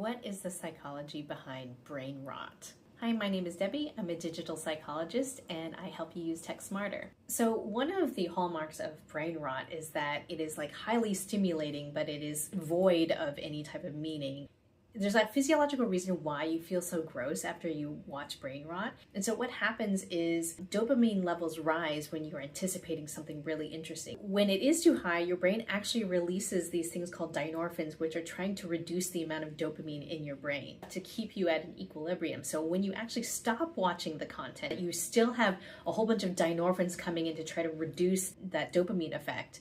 What is the psychology behind brain rot? Hi, my name is Debbie. I'm a digital psychologist and I help you use tech smarter. So one of the hallmarks of brain rot is that it is highly stimulating, but it is void of any type of meaning. There's that physiological reason why you feel so gross after you watch brain rot. And so what happens is dopamine levels rise when you're anticipating something really interesting. When it is too high, your brain actually releases these things called dynorphins, which are trying to reduce the amount of dopamine in your brain to keep you at an equilibrium. So when you actually stop watching the content, you still have a whole bunch of dynorphins coming in to try to reduce that dopamine effect.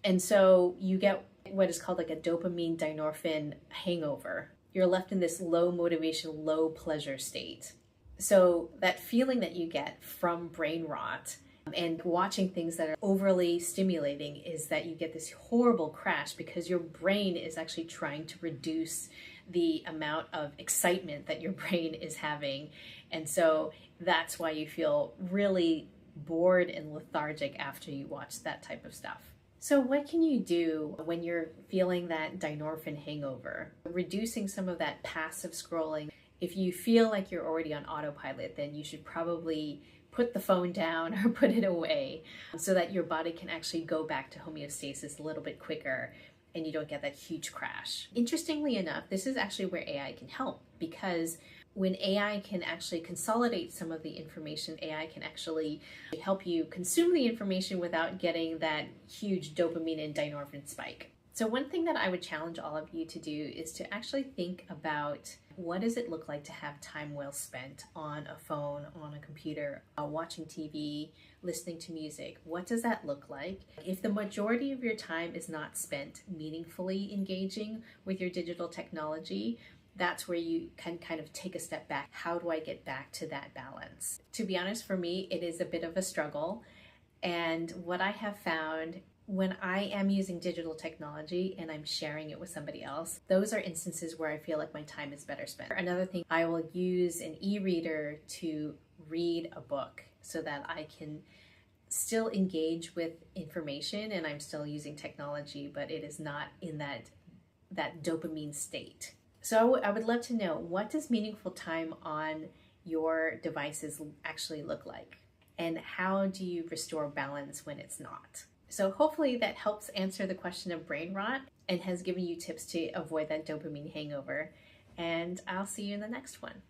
And so you get what is called a dopamine dynorphin hangover. You're left in this low motivation, low pleasure state. So that feeling that you get from brain rot and watching things that are overly stimulating is that you get this horrible crash because your brain is actually trying to reduce the amount of excitement that your brain is having. And so that's why you feel really bored and lethargic after you watch that type of stuff. So what can you do when you're feeling that dynorphin hangover? Reducing some of that passive scrolling. If you feel like you're already on autopilot, then you should probably put the phone down or put it away so that your body can actually go back to homeostasis a little bit quicker and you don't get that huge crash. Interestingly enough, this is actually where AI can help, because when AI can actually consolidate some of the information, AI can actually help you consume the information without getting that huge dopamine and dynorphin spike. So one thing that I would challenge all of you to do is to actually think about, what does it look like to have time well spent on a phone, on a computer, watching TV, listening to music? What does that look like? If the majority of your time is not spent meaningfully engaging with your digital technology, that's where you can kind of take a step back. How do I get back to that balance? To be honest, for me, it is a bit of a struggle. And what I have found, when I am using digital technology and I'm sharing it with somebody else, those are instances where I feel like my time is better spent. Another thing, I will use an e-reader to read a book so that I can still engage with information and I'm still using technology, but it is not in that dopamine state. So I would love to know, what does meaningful time on your devices actually look like? And how do you restore balance when it's not? So hopefully that helps answer the question of brain rot and has given you tips to avoid that dopamine hangover. And I'll see you in the next one.